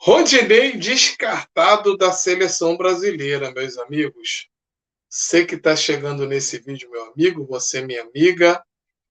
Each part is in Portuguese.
Rodinei descartado da seleção brasileira, meus amigos. Você que está chegando nesse vídeo, meu amigo, você, minha amiga,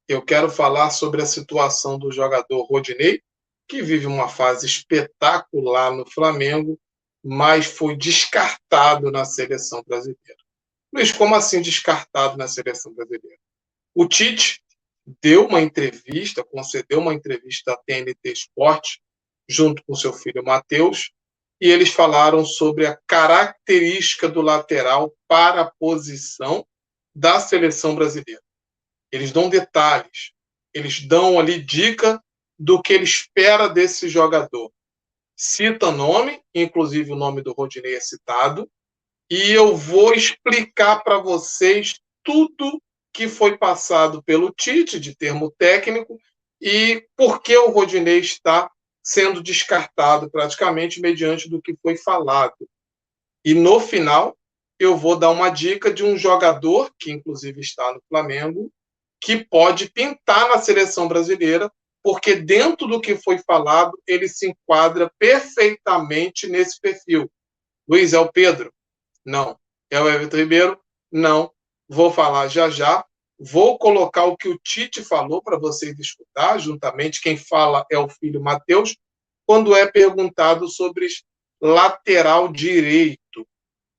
eu quero falar sobre a situação do jogador Rodinei, que vive uma fase espetacular no Flamengo, mas foi descartado na seleção brasileira. Luiz, como assim descartado na seleção brasileira? O Tite deu uma entrevista, concedeu uma entrevista à TNT Esporte, junto com seu filho Matheus, e eles falaram sobre a característica do lateral para a posição da seleção brasileira. Eles dão detalhes, eles dão ali dica do que ele espera desse jogador. Cita nome, inclusive o nome do Rodinei é citado, e eu vou explicar para vocês tudo que foi passado pelo Tite de termo técnico e por que o Rodinei está sendo descartado praticamente mediante do que foi falado. E no final eu vou dar uma dica de um jogador que inclusive está no Flamengo que pode pintar na seleção brasileira, porque dentro do que foi falado ele se enquadra perfeitamente nesse perfil. Luiz, é o Pedro? Não. É o Everton Ribeiro? Não. Vou falar já já. Vou colocar o que o Tite falou para vocês escutar, juntamente. Quem fala é o filho Matheus, quando é perguntado sobre lateral direito.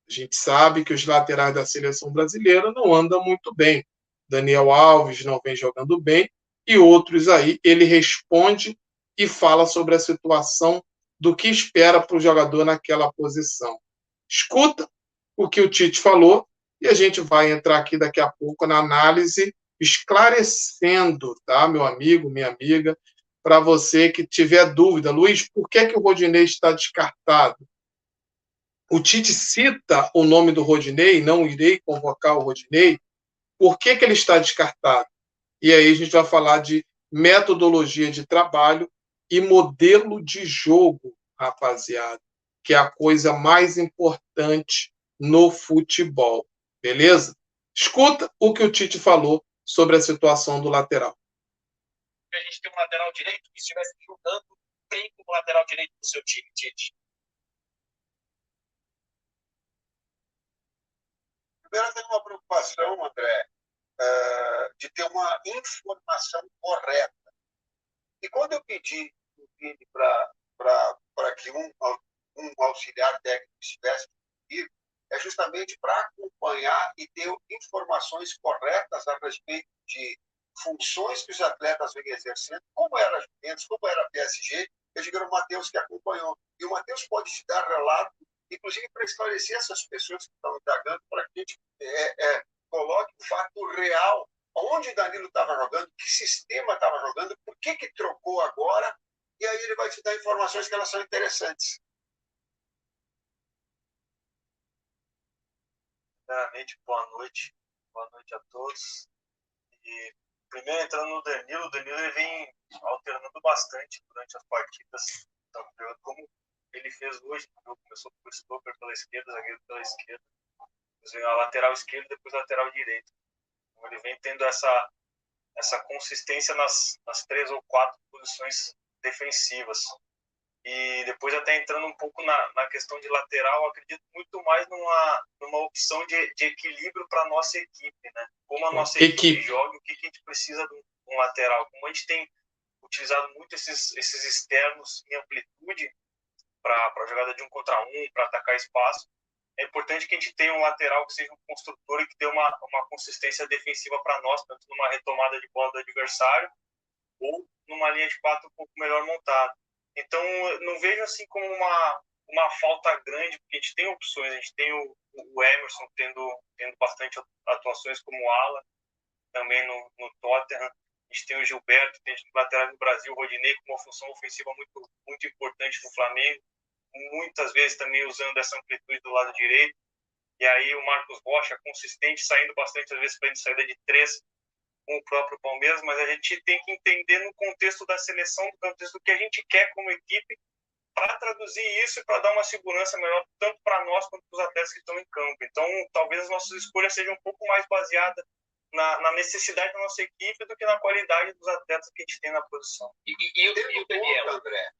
A gente sabe que os laterais da seleção brasileira não andam muito bem. Daniel Alves não vem jogando bem e outros aí. Ele responde e fala sobre a situação do que espera para o jogador naquela posição. Escuta o que o Tite falou e a gente vai entrar aqui daqui a pouco na análise, esclarecendo, tá, meu amigo, minha amiga, para você que tiver dúvida. Luiz, por que o Rodinei está descartado? O Tite cita o nome do Rodinei, não irei convocar o Rodinei, por que ele está descartado? E aí a gente vai falar de metodologia de trabalho e modelo de jogo, rapaziada, que é a coisa mais importante no futebol, beleza? Escuta o que o Tite falou sobre a situação do lateral. A gente tem um lateral direito que estivesse jogando bem como lateral direito do seu time, Tite. Primeiro, tem uma preocupação, André, de ter uma informação correta. E quando eu pedi o Vini para que um auxiliar técnico estivesse comigo, é justamente para acompanhar e ter informações corretas a respeito de funções que os atletas vêm exercendo, como era a Juventus, como era a PSG. Eu digo, era o Matheus que acompanhou. E o Matheus pode te dar relato, inclusive para esclarecer essas pessoas que estão indagando, para que a gente coloque o fato real, onde o Danilo estava jogando, que sistema estava jogando, por que trocou agora, e aí ele vai te dar informações que elas são interessantes. Primeiramente, boa noite a todos. E primeiro entrando no Danilo, o Danilo ele vem alternando bastante durante as partidas, como ele fez hoje. Começou por stopper pela esquerda, zagueiro pela esquerda, depois a lateral esquerda, depois a lateral direita. Então, ele vem tendo essa consistência nas 3 ou 4 posições defensivas. E depois até entrando um pouco na questão de lateral, acredito muito mais numa opção de equilíbrio para a nossa equipe, né? Como a nossa equipe joga, o que a gente precisa de um lateral. Como a gente tem utilizado muito esses externos em amplitude para jogada de 1 contra 1, para atacar espaço, é importante que a gente tenha um lateral que seja um construtor e que dê uma consistência defensiva para nós, tanto numa retomada de bola do adversário ou numa linha de 4 um pouco melhor montada. Então, não vejo assim como uma falta grande, porque a gente tem opções, a gente tem o Emerson tendo bastante atuações como ala, também no Tottenham, a gente tem o Gilberto, tem o lateral do Brasil, o Rodinei, com uma função ofensiva muito, muito importante no Flamengo, muitas vezes também usando essa amplitude do lado direito, e aí o Marcos Rocha, consistente, saindo bastante, às vezes, para ele saída de 3, com o próprio Palmeiras, mas a gente tem que entender no contexto da seleção, no contexto do que a gente quer como equipe, para traduzir isso e para dar uma segurança melhor, tanto para nós quanto para os atletas que estão em campo. Então, talvez as nossas escolhas sejam um pouco mais baseadas na necessidade da nossa equipe do que na qualidade dos atletas que a gente tem na posição. E o Daniel, André,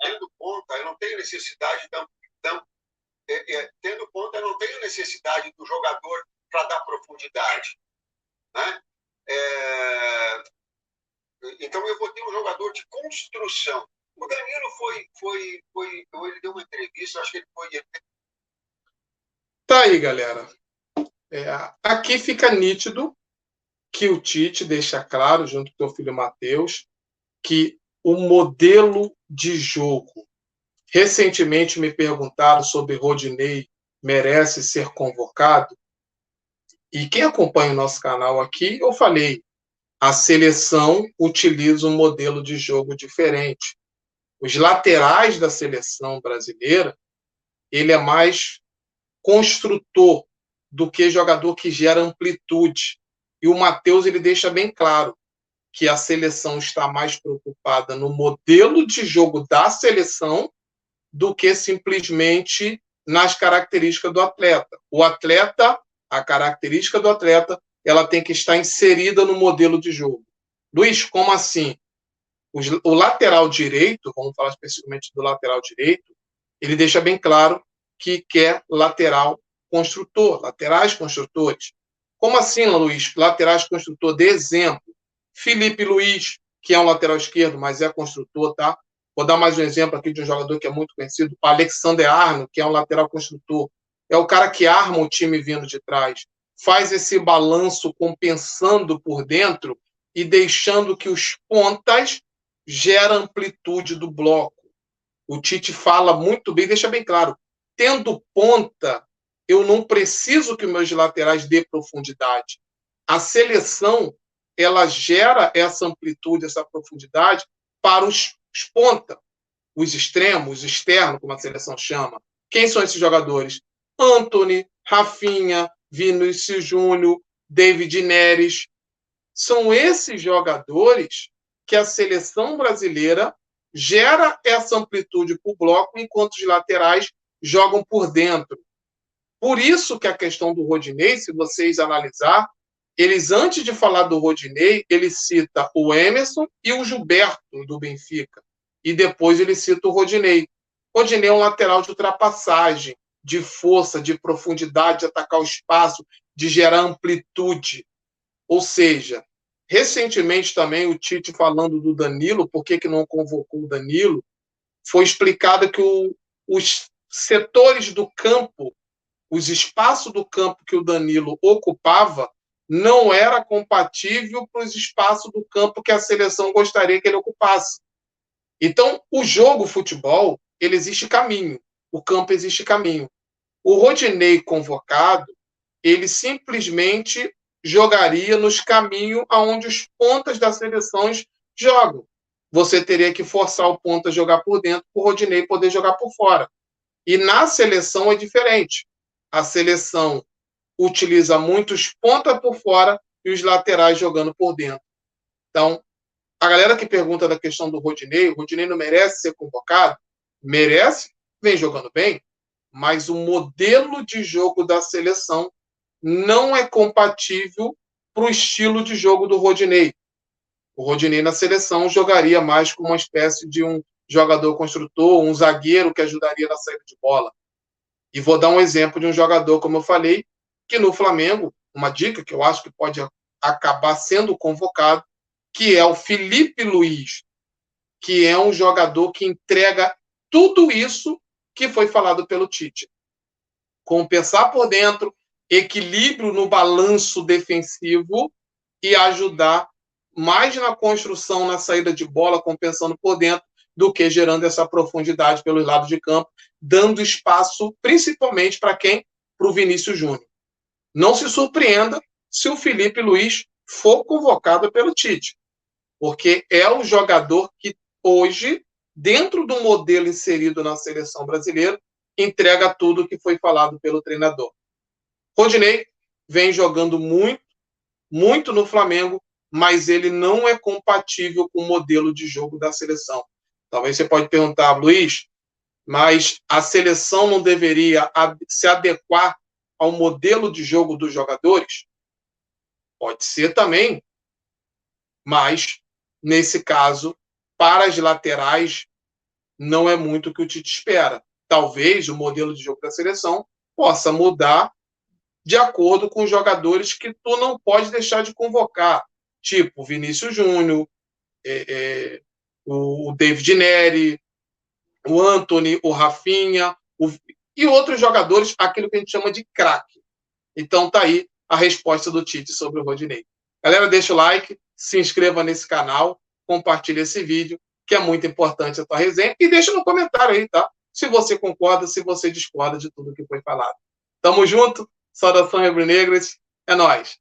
tendo ponta, eu não tenho necessidade tendo ponta, eu não tenho necessidade do jogador para dar profundidade, né? Então eu vou ter um jogador de construção. O Danilo ele deu uma entrevista, acho que ele foi. Tá aí, galera. Aqui fica nítido que o Tite deixa claro, junto com o filho Matheus, que o modelo de jogo. Recentemente me perguntaram sobre Rodinei merece ser convocado. E quem acompanha o nosso canal aqui, eu falei, a seleção utiliza um modelo de jogo diferente. Os laterais da seleção brasileira, ele é mais construtor do que jogador que gera amplitude. E o Matheus, ele deixa bem claro que a seleção está mais preocupada no modelo de jogo da seleção do que simplesmente nas características do atleta. O atleta, a característica do atleta, ela tem que estar inserida no modelo de jogo. Luiz, como assim? O lateral direito, vamos falar especificamente do lateral direito, ele deixa bem claro que quer lateral construtor, laterais construtores. Como assim, Luiz? Laterais construtor, de exemplo, Felipe Luiz, que é um lateral esquerdo, mas é construtor, tá? Vou dar mais um exemplo aqui de um jogador que é muito conhecido, Alexander Arnold, que é um lateral construtor. É o cara que arma o time vindo de trás, faz esse balanço compensando por dentro e deixando que os pontas gerem amplitude do bloco. O Tite fala muito bem, deixa bem claro, tendo ponta, eu não preciso que meus laterais dê profundidade. A seleção, ela gera essa amplitude, essa profundidade para os ponta, os extremos, os externos, como a seleção chama. Quem são esses jogadores? Antony, Rafinha, Vinícius Júnior, David Neres. São esses jogadores que a seleção brasileira gera essa amplitude para o bloco, enquanto os laterais jogam por dentro. Por isso que a questão do Rodinei, se vocês analisar, eles, antes de falar do Rodinei, ele cita o Emerson e o Gilberto, do Benfica. E depois ele cita o Rodinei. Rodinei é um lateral de ultrapassagem, de força, de profundidade, de atacar o espaço, de gerar amplitude. Ou seja, recentemente também o Tite falando do Danilo, por que não convocou o Danilo, foi explicado que os setores do campo, os espaços do campo que o Danilo ocupava, não era compatível para os espaços do campo que a seleção gostaria que ele ocupasse. Então, o jogo, o futebol, ele existe caminho. O campo existe caminho. O Rodinei convocado, ele simplesmente jogaria nos caminhos aonde os pontas das seleções jogam. Você teria que forçar o ponta a jogar por dentro para o Rodinei poder jogar por fora. E na seleção é diferente. A seleção utiliza muitos pontas por fora e os laterais jogando por dentro. Então, a galera que pergunta da questão do Rodinei, o Rodinei não merece ser convocado? Merece, vem jogando bem, mas o modelo de jogo da seleção não é compatível para o estilo de jogo do Rodinei. O Rodinei na seleção jogaria mais como uma espécie de um jogador construtor, um zagueiro que ajudaria na saída de bola. E vou dar um exemplo de um jogador, como eu falei, que no Flamengo, uma dica que eu acho que pode acabar sendo convocado, que é o Felipe Luiz, que é um jogador que entrega tudo isso que foi falado pelo Tite. Compensar por dentro, equilíbrio no balanço defensivo e ajudar mais na construção, na saída de bola, compensando por dentro, do que gerando essa profundidade pelos lados de campo, dando espaço principalmente para quem? Para o Vinícius Júnior. Não se surpreenda se o Felipe Luiz for convocado pelo Tite, porque é o jogador que hoje, dentro do modelo inserido na seleção brasileira, entrega tudo o que foi falado pelo treinador. Rodinei vem jogando muito, muito no Flamengo, mas ele não é compatível com o modelo de jogo da seleção. Talvez você pode perguntar, Luiz, mas a seleção não deveria se adequar ao modelo de jogo dos jogadores? Pode ser também, mas, nesse caso, para as laterais, não é muito o que o Tite espera. Talvez o modelo de jogo da seleção possa mudar de acordo com os jogadores que tu não pode deixar de convocar, tipo Vinícius Júnior, o David Neri, o Antony, o Rafinha, e outros jogadores, aquilo que a gente chama de craque. Então tá aí a resposta do Tite sobre o Rodinei. Galera, deixa o like, se inscreva nesse canal, compartilhe esse vídeo, que é muito importante a tua resenha, e deixa no comentário aí, tá? Se você concorda, se você discorda de tudo que foi falado. Tamo junto, saudação rubro-negras, é nóis.